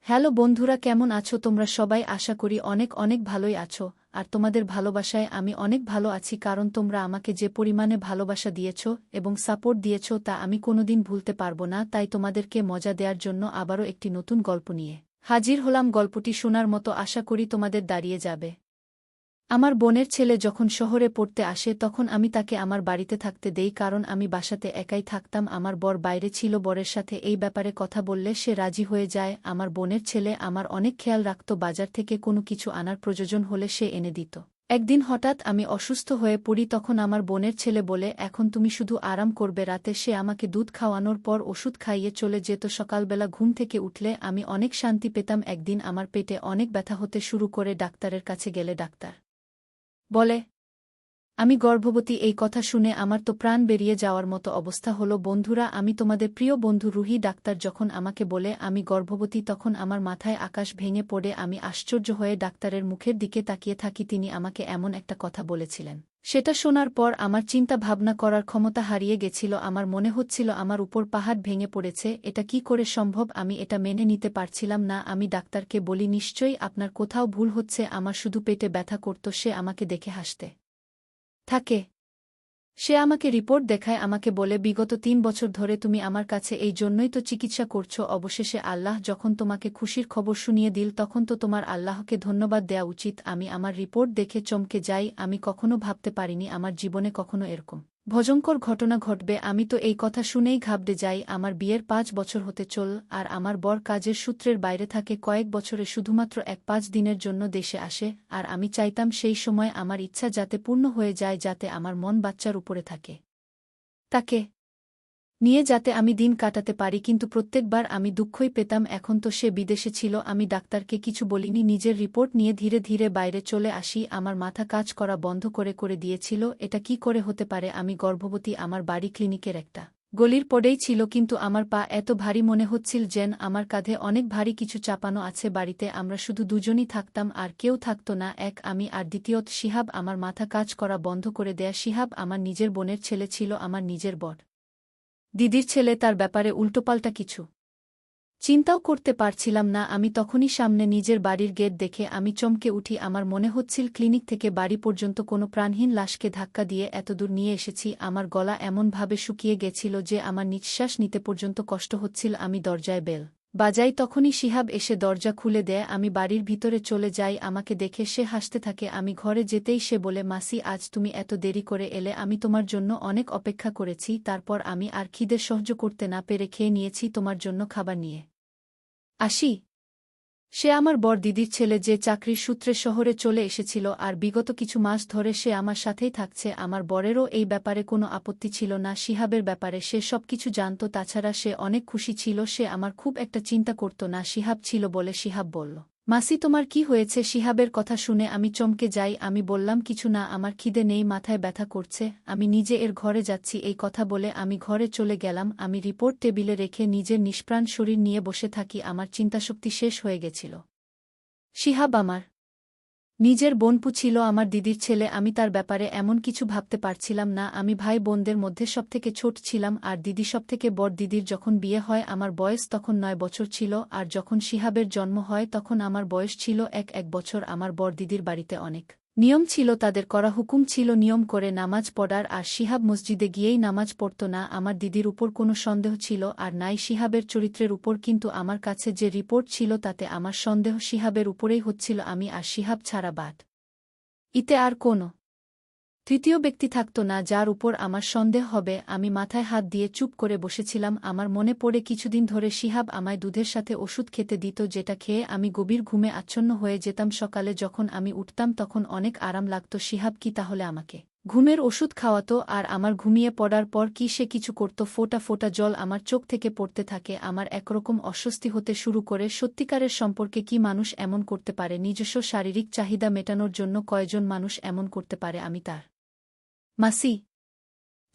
Hello বন্ধুরা, কেমন আছো তোমরা সবাই? আশা করি অনেক অনেক ভালোই আছো। আর তোমাদের ভালোবাসায় আমি অনেক ভালো আছি, কারণ তোমরা আমাকে যে পরিমাণে ভালোবাসা দিয়েছ এবং সাপোর্ট দিয়েছ তা আমি কোনোদিন ভুলতে পারবো না। তাই তোমাদেরকে মজা দেওয়ার জন্য আবারও একটি নতুন গল্প নিয়ে হাজির হলাম। গল্পটি শোনার মতো আশা করি তোমাদের দাঁড়িয়ে যাবে। আমার বোনের ছেলে যখন শহরে পড়তে আসে তখন আমি তাকে আমার বাড়িতে থাকতে দেই, কারণ আমি বাসাতে একাই থাকতাম। আমার বর বাইরে ছিল। বরের সাথে এই ব্যাপারে কথা বললে সে রাজি হয়ে যায়। আমার বোনের ছেলে আমার অনেক খেয়াল রাখত। বাজার থেকে কোনো কিছু আনার প্রয়োজন হলে সে এনে দিত। একদিন হঠাৎ আমি অসুস্থ হয়ে পড়ি। তখন আমার বোনের ছেলে বলে, এখন তুমি শুধু আরাম করবে। রাতে সে আমাকে দুধ খাওয়ানোর পর ওষুধ খাইয়ে চলে যেত। সকালবেলা ঘুম থেকে উঠলে আমি অনেক শান্তি পেতাম। একদিন আমার পেটে অনেক ব্যথা হতে শুরু করে। ডাক্তারের কাছে গেলে ডাক্তার বলে আমি গর্ভবতী। এই কথা শুনে আমার তো প্রাণ বেরিয়ে যাওয়ার মতো অবস্থা হলো। বন্ধুরা, আমি তোমাদের প্রিয় বন্ধু রুহি। ডাক্তার যখন আমাকে বলে আমি গর্ভবতী তখন আমার মাথায় আকাশ ভেঙে পড়ে। আমি আশ্চর্য হয়ে ডাক্তারের মুখের দিকে তাকিয়ে থাকি। তিনি আমাকে এমন একটা কথা বলেছিলেন, সেটা শোনার পর আমার চিন্তা ভাবনা করার ক্ষমতা হারিয়ে গেছিল। আমার মনে হচ্ছিল আমার উপর পাহাড় ভেঙে পড়েছে। এটা কি করে সম্ভব? আমি এটা মেনে নিতে পারছিলাম না। আমি ডাক্তারকে বলি, নিশ্চয়ই আপনার কোথাও ভুল হচ্ছে, আমার শুধু পেটে ব্যথা করত। সে আমাকে দেখে হাসতে থাকে। সে আমাকে রিপোর্ট দেখায়, আমাকে বলে বিগত ৩ বছর ধরে তুমি আমার কাছে এই জন্যই তো চিকিৎসা করছো। অবশেষে আল্লাহ যখন তোমাকে খুশির খবর শুনিয়ে দিল তখন তো তোমার আল্লাহকে ধন্যবাদ দেয়া উচিত। আমি আমার রিপোর্ট দেখে চমকে যাই। আমি কখনো ভাবতে পারিনি আমার জীবনে কখনো এরকম ভয়ঙ্কর ঘটনা ঘটবে। আমি তো এই কথা শুনেই ঘাবড়ে যাই। আমার বিয়ের ৫ বছর হতে চল, আর আমার বর কাজের সূত্রের বাইরে থাকে। কয়েক বছরে শুধুমাত্র ৫ দিনের জন্য দেশে আসে। আর আমি চাইতাম সেই সময় আমার ইচ্ছা যাতে পূর্ণ হয়ে যায়, যাতে আমার মন বাচ্চার উপরে থাকে, তাকে নিয়ে যাতে আমি দিন কাটাতে পারি। কিন্তু প্রত্যেকবার আমি দুঃখই পেতাম। এখন তো সে বিদেশে ছিল। আমি ডাক্তারকে কিছু বলিনি। নিজের রিপোর্ট নিয়ে ধীরে ধীরে বাইরে চলে আসি। আমার মাথা কাজ করা বন্ধ করে দিয়েছিল। এটা কি করে হতে পারে? আমি গর্ভবতী। আমার বাড়ি ক্লিনিকের একটা গলির পরেই ছিল, কিন্তু আমার পা এত ভারী মনে হচ্ছিল যেন আমার কাঁধে অনেক ভারী কিছু চাপানো আছে। বাড়িতে আমরা শুধু দুজনই থাকতাম, আর কেউ থাকত না। এক আমি আর দ্বিতীয়ত শিহাব। আমার মাথা কাজ করা বন্ধ করে দেয়া শিহাব আমার নিজের বোনের ছেলে ছিল, আমার নিজের বর দিদির ছেলে। তার ব্যাপারে উল্টোপাল্টা কিছু চিন্তাও করতে পারছিলাম না। আমি তখনই সামনে নিজের বাড়ির গেট দেখে আমি চমকে উঠি। আমার মনে হচ্ছিল ক্লিনিক থেকে বাড়ি পর্যন্ত কোনো প্রাণহীন লাশকে ধাক্কা দিয়ে এতদূর নিয়ে এসেছি। আমার গলা এমনভাবে শুকিয়ে গেছিল যে আমার নিঃশ্বাস নিতে পর্যন্ত কষ্ট হচ্ছিল। আমি দরজায় বেল বাজাই, তখনই শিহাব এসে দরজা খুলে দেয়। আমি বাড়ির ভিতরে চলে যাই। আমাকে দেখে সে হাসতে থাকে। আমি ঘরে যেতেই সে বলে, মাসি, আজ তুমি এত দেরি করে এলে। আমি তোমার জন্য অনেক অপেক্ষা করেছি। তারপর আমি আর খিদে সহ্য করতে না পেরে খেয়ে নিয়েছি। তোমার জন্য খাবার নিয়ে আসি। সে আমার বর দিদির ছেলে, যে চাকরির সূত্রে শহরে চলে এসেছিল, আর বিগত কিছু মাস ধরে সে আমার সাথেই থাকছে। আমার বরেরও এই ব্যাপারে কোনো আপত্তি ছিল না। শিহাবের ব্যাপারে সে সবকিছু জানত। তাছাড়া সে অনেক খুশি ছিল। সে আমার খুব একটা চিন্তা করত না। শিহাব ছিল বলে। শিহাব বলল, মাসি, তোমার কি হয়েছে? শিহাবের কথা শুনে আমি চমকে যাই। আমি বললাম, কিছু না, আমার খিদে নেই, মাথায় ব্যথা করছে, আমি নিজে এর ঘরে যাচ্ছি। এই কথা বলে আমি ঘরে চলে গেলাম। আমি রিপোর্ট টেবিলে রেখে নিজের নিষ্প্রাণ শরীর নিয়ে বসে থাকি। আমার চিন্তাশক্তি শেষ হয়ে গেছিল। শিহাব আমার নিজের বোনপু ছিল, আমার দিদির ছেলে। আমি তার ব্যাপারে এমন কিছু ভাবতে পারছিলাম না। আমি ভাই বোনদের মধ্যে সবথেকে ছোট ছিলাম, আর দিদি সবথেকে বড়। দিদির যখন বিয়ে হয় আমার বয়স তখন ৯ বছর ছিল, আর যখন শিহাবের জন্ম হয় তখন আমার বয়স ছিল ১ বছর। আমার বড় দিদির বাড়িতে অনেক নিয়ম ছিল। তাদের করা হুকুম ছিল নিয়ম করে নামাজ পড়ার, আর শিহাব মসজিদে গিয়েই নামাজ পড়ত না। আমার দিদির উপর কোনো সন্দেহ ছিল আর নাই শিহাবের চরিত্রের উপর, কিন্তু আমার কাছে যে রিপোর্ট ছিল তাতে আমার সন্দেহ শিহাবের উপরেই হচ্ছিল। আমি আর শিহাব ছাড়া বাদ ইতে আর কোনো তৃতীয় ব্যক্তি থাকত না যার উপর আমার সন্দেহ হবে। আমি মাথায় হাত দিয়ে চুপ করে বসেছিলাম। আমার মনে পড়ে কিছুদিন ধরে শিহাব আমায় দুধের সাথে ওষুধ খেতে দিত, যেটা খেয়ে আমি গভীর ঘুমে আচ্ছন্ন হয়ে যেতাম। সকালে যখন আমি উঠতাম তখন অনেক আরাম লাগত। শিহাব কি তাহলে আমাকে ঘুমের ওষুধ খাওয়াতো? আর আমার ঘুমিয়ে পড়ার পর কি সে কিছু করত? ফোঁটা ফোঁটা জল আমার চোখ থেকে পড়তে থাকে। আমার একরকম অস্বস্তি হতে শুরু করে। সত্যিকারের সম্পর্কে কি মানুষ এমন করতে পারে? নিজস্ব শারীরিক চাহিদা মেটানোর জন্য কয়জন মানুষ এমন করতে পারে? আমি তার মাসি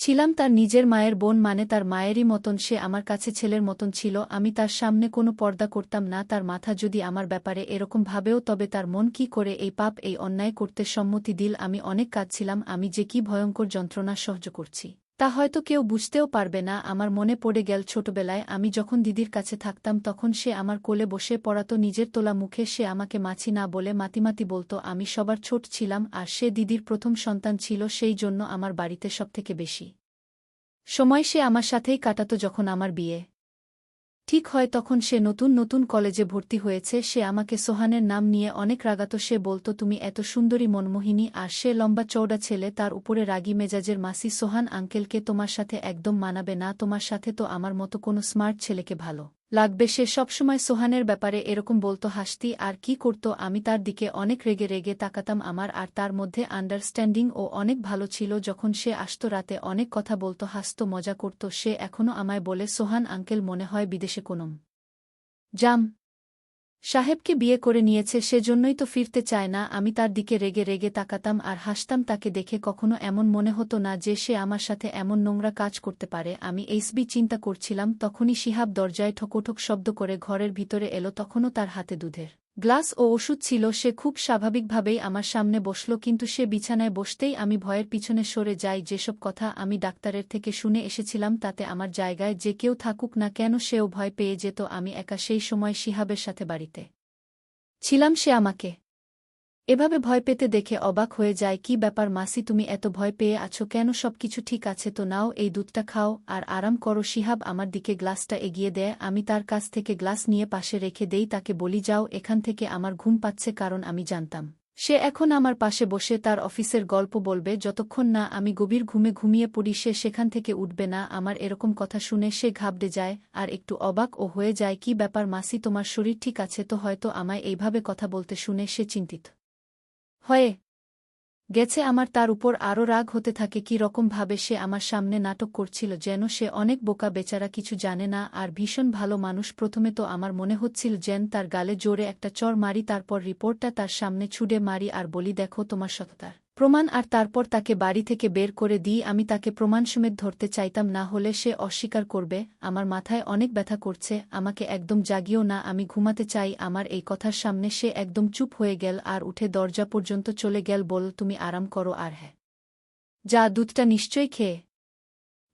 ছিলাম, তার নিজের মায়ের বোন, মানে তার মায়েরই মতন। সে আমার কাছে ছেলের মতন ছিল। আমি তার সামনে কোনো পর্দা করতাম না। তার মাথা যদি আমার ব্যাপারে এরকম ভাবেও তবে তার মন কি করে এই পাপ, এই অন্যায় করতে সম্মতি দিল? আমি অনেক কাঁদছিলাম। আমি যে কি ভয়ঙ্কর যন্ত্রণা সহ্য করছি তা হয়তো কেউ বুঝতেও পারবে না। আমার মনে পড়ে গেল ছোটবেলায় আমি যখন দিদির কাছে থাকতাম তখন সে আমার কোলে বসে পড়াতো নিজের তোলা মুখে। সে আমাকে মাছি না বলে মাতিমাতি বলতো। আমি সবার ছোট ছিলাম আর সে দিদির প্রথম সন্তান ছিল, সেই জন্য আমার বাড়িতে সবথেকে বেশি সময় সে আমার সাথেই কাটাতো। যখন আমার বিয়ে ঠিক হয় তখন সে নতুন নতুন কলেজে ভর্তি হয়েছে। সে আমাকে সোহানের নাম নিয়ে অনেক রাগাতো। সে বলতো তুমি এত সুন্দরী মনমোহিনী, আর সে লম্বা চওড়া ছেলে, তার উপরে রাগী মেজাজের মাসি। সোহান আঙ্কেলকে তোমার সাথে একদম মানাবে না, তোমার সাথে তো আমার মতো কোনো স্মার্ট ছেলেকে ভালো লাগবে। সে সবসময় সোহানের ব্যাপারে এরকম বলতো। হাসতি আর কি করতো, আমি তার দিকে অনেক রেগে রেগে তাকাতাম। আমার আর তার মধ্যে আন্ডারস্ট্যান্ডিং ও অনেক ভালো ছিল। যখন সে আসতো রাতে অনেক কথা বলতো, হাসতো, মজা করত। সে এখনও আমায় বলে, সোহান আঙ্কেল মনে হয় বিদেশে কোনম জাম সাহেবকে বিয়ে করে নিয়েছে, সেজন্যই তো ফিরতে চায় না। আমি তার দিকে রেগে রেগে তাকাতাম আর হাসতাম। তাকে দেখে কখনো এমন মনে হতো না যে সে আমার সাথে এমন নোংরা কাজ করতে পারে। আমি এইসবি চিন্তা করছিলাম, তখনই শিহাব দরজায় ঠোকোঠোক শব্দ করে ঘরের ভিতরে এলো। তখনও তার হাতে দুধের গ্লাস ও ওষুধ ছিল। সে খুব স্বাভাবিকভাবেই আমার সামনে বসল, কিন্তু সে বিছানায় বসতেই আমি ভয়ের পিছনে সরে যাই। যেসব কথা আমি ডাক্তারের থেকে শুনে এসেছিলাম তাতে আমার জায়গায় যে কেউ থাকুক না কেন সেও ভয় পেয়ে যেত। আমি একা সেই সময় শিহাবের সাথে বাড়িতে ছিলাম। সে আমাকে এভাবে ভয় পেতে দেখে অবাক হয়ে যায়। কি ব্যাপার মাসি, তুমি এত ভয় পেয়ে আছো কেন? সবকিছু ঠিক আছে তো? নাও এই দুধটা খাও আর আরাম করো। শিহাব আমার দিকে গ্লাসটা এগিয়ে দেয়। আমি তার কাছ থেকে গ্লাস নিয়ে পাশে রেখে দেই। তাকে বলি, যাও এখান থেকে, আমার ঘুম পাচ্ছে। কারণ আমি জানতাম সে এখন আমার পাশে বসে তার অফিসের গল্প বলবে। যতক্ষণ না আমি গভীর ঘুমে ঘুমিয়ে পড়ি সে সেখান থেকে উঠবে না। আমার এরকম কথা শুনে সে ঘাবড়ে যায় আর একটু অবাক ও হয়ে যায়। কি ব্যাপার মাসি, তোমার শরীর ঠিক আছে তো? হয়তো আমায় এইভাবে কথা বলতে শুনে সে চিন্তিত হয়ে গেছে। আমার তার উপর আরও রাগ হতে থাকে। কি রকমভাবে সে আমার সামনে নাটক করছিল, যেন সে অনেক বোকা, বেচারা কিছু জানে না আর ভীষণ ভালো মানুষ। প্রথমে তো আমার মনে হচ্ছিল যেন তার গালে জোরে একটা চড় মারি, তারপর রিপোর্টটা তার সামনে ছুঁড়ে মারি আর বলি, দেখো তোমার সততার প্রমাণ। আর তারপর তাকে বাড়ি থেকে বের করে দিই। আমি তাকে প্রমাণ সমেত ধরতে চাইতাম, না হলে সে অস্বীকার করবে। আমার মাথায় অনেক ব্যথা করছে, আমাকে একদম জাগিও না, আমি ঘুমাতে চাই। আমার এই কথার সামনে সে একদম চুপ হয়ে গেল আর উঠে দরজা পর্যন্ত চলে গেল। বল, তুমি আরাম করো আর হ্যাঁ, যা দুধটা নিশ্চয়ই খেয়ে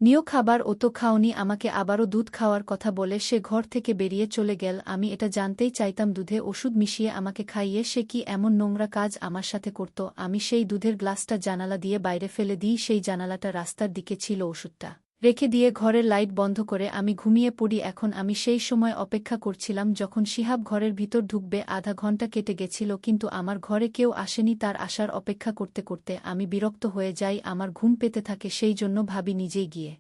নিও। খাবার ও তো খাওনি। আমাকে আবারও দুধ খাওয়ার কথা বলে সে ঘর থেকে বেরিয়ে চলে গেল। আমি এটা জানতেই চাইতাম, দুধে ওষুধ মিশিয়ে আমাকে খাইয়ে সে কি এমন নোংরা কাজ আমার সাথে করত? আমি সেই দুধের গ্লাসটা জানালা দিয়ে বাইরে ফেলে দিই। সেই জানালাটা রাস্তার দিকে ছিল। ওষুধটা রেখে দিয়ে ঘরের লাইট বন্ধ করে আমি ঘুমিয়ে পড়ি। এখন আমি সেই সময় অপেক্ষা করছিলাম যখন শিহাব ঘরের ভিতর ঢুকবে। আধা ঘন্টা কেটে গেছিল কিন্তু আমার ঘরে কেউ আসেনি। তার আসার অপেক্ষা করতে করতে আমি বিরক্ত হয়ে যাই, আমার ঘুম পেতে থাকে। সেই জন্য ভাবি নিজেই গিয়ে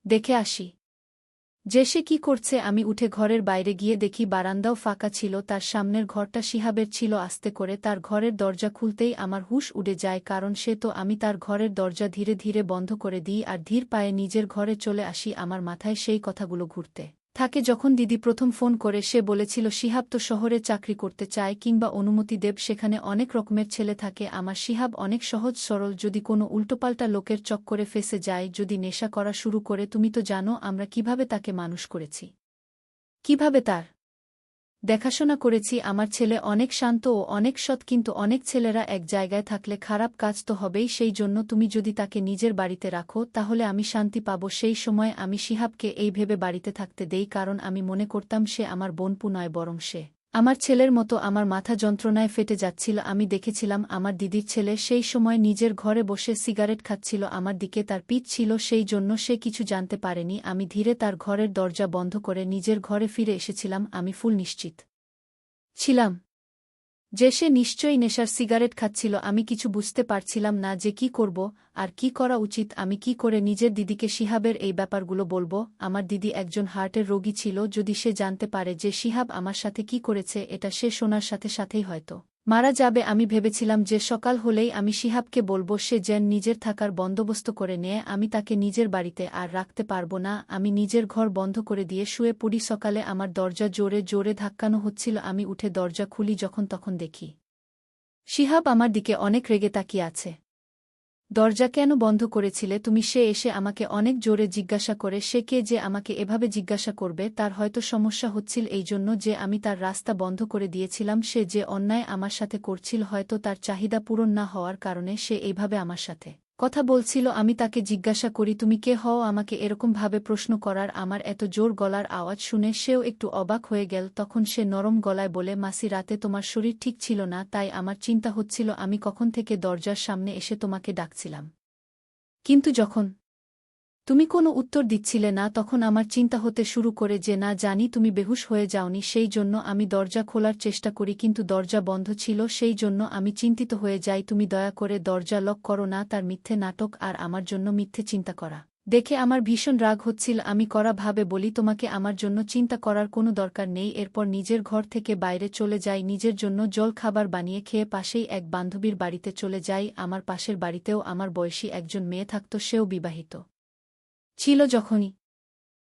দেখে আসি যে সে কি করছে। আমি উঠে ঘরের বাইরে গিয়ে দেখি বারান্দাও ফাঁকা ছিল। তার সামনের ঘরটা শিহাবের ছিল। আস্তে করে তার ঘরের দরজা খুলতেই আমার হুঁশ উড়ে যায়, কারণ সে তো। আমি তার ঘরের দরজা ধীরে ধীরে বন্ধ করে দিই আর ধীর পায়ে নিজের ঘরে চলে আসি। আমার মাথায় সেই কথাগুলো ঘুরতে থাকে যখন দিদি প্রথম ফোন করে সে বলেছিল শিহাব তো শহরে চাকরি করতে চায়, কিংবা অনুমতি দেব, সেখানে অনেক রকমের ছেলে থাকে। আমার শিহাব অনেক সহজ সরল, যদি কোনো উল্টোপাল্টা লোকের চক্করে ফেসে যায়, যদি নেশা করা শুরু করে। তুমি তো জানো আমরা কিভাবে তাকে মানুষ করেছি, কিভাবে তার দেখাশোনা করেছি। আমার ছেলে অনেক শান্ত ও অনেক সৎ, কিন্তু অনেক ছেলেরা এক জায়গায় থাকলে খারাপ কাজ তো হবেই। সেই জন্য তুমি যদি তাকে নিজের বাড়িতে রাখো তাহলে আমি শান্তি পাব। সেই সময় আমি শিহাবকে এই ভেবে বাড়িতে থাকতে দেই, কারণ আমি মনে করতাম সে আমার বোনপু নয়, বরং সে আমার ছেলের মতো। আমার মাথা যন্ত্রণায় ফেটে যাচ্ছিল। আমি দেখেছিলাম আমার দিদির ছেলে সেই সময় নিজের ঘরে বসে সিগারেট খাচ্ছিল, আমার দিকে তার পিঠ ছিল, সেই জন্য সে কিছু জানতে পারেনি। আমি ধীরে তার ঘরের দরজা বন্ধ করে নিজের ঘরে ফিরে এসেছিলাম। আমি ফুল নিশ্চিত ছিলাম যে সে নিশ্চয়ই নেশার সিগারেট খাচ্ছিল। আমি কিছু বুঝতে পারছিলাম না যে কি করব আর কি করা উচিত। আমি কি করে নিজের দিদিকে শিহাবের এই ব্যাপারগুলো বলবো? আমার দিদি একজন হার্টের রোগী ছিল, যদি সে জানতে পারে যে শিহাব আমার সাথে কি করেছে, এটা সে শোনার সাথে সাথেই হয়তো মারা যাবে। আমি ভেবেছিলাম যে সকাল হলেই আমি শিহাবকে বলবো, সে যেন নিজের থাকার বন্দোবস্ত করে নেয়। আমি তাকে নিজের বাড়িতে আর রাখতে পারবো না। আমি নিজের ঘর বন্ধ করে দিয়ে শুয়ে পড়ি। সকালে আমার দরজা জোরে জোরে ধাক্কানো হচ্ছিল। আমি উঠে দরজা খুলি, যখন তখন দেখি শিহাব আমার দিকে অনেক রেগে তাকিয়ে আছে। দরজা কেন বন্ধ করেছিলে তুমি? সে এসে আমাকে অনেক জোরে জিজ্ঞাসা করে। সে কে যে আমাকে এভাবে জিজ্ঞাসা করবে? তার হয়তো সমস্যা হচ্ছিল এই জন্য যে আমি তার রাস্তা বন্ধ করে দিয়েছিলাম। সে যে অন্যায় আমার সাথে করছিল, হয়তো তার চাহিদা পূরণ না হওয়ার কারণে সে এইভাবে আমার সাথে কথা বলছিল। আমি তাকে জিজ্ঞাসা করি, তুমি কে হও আমাকে এরকমভাবে প্রশ্ন করার? আমার এত জোর গলার আওয়াজ শুনে সেও একটু অবাক হয়ে গেল। তখন সে নরম গলায় বলে, মাসি, রাতে তোমার শরীর ঠিক ছিল না, তাই আমার চিন্তা হচ্ছিল। আমি কখন থেকে দরজার সামনে এসে তোমাকে ডাকছিলাম, কিন্তু যখন তুমি কোনো উত্তর দিচ্ছিলে না তখন আমার চিন্তা হতে শুরু করে যে না জানি তুমি বেহুশ হয়ে যাওনি। সেই জন্য আমি দরজা খোলার চেষ্টা করি, কিন্তু দরজা বন্ধ ছিল। সেই জন্য আমি চিন্তিত হয়ে যাই। তুমি দয়া করে দরজা লক করো না। তার মিথ্যে নাটক আর আমার জন্য মিথ্যে চিন্তা করা দেখে আমার ভীষণ রাগ হচ্ছিল। আমি কড়া ভাবে বলি, তোমাকে আমার জন্য চিন্তা করার কোনো দরকার নেই। এরপর নিজের ঘর থেকে বাইরে চলে যাই, নিজের জন্য জল খাবার বানিয়ে খেয়ে পাশেই এক বান্ধবীর বাড়িতে চলে যাই। আমার পাশের বাড়িতেও আমার বয়সী একজন মেয়ে থাকত, সেও বিবাহিত ছিল। যখনই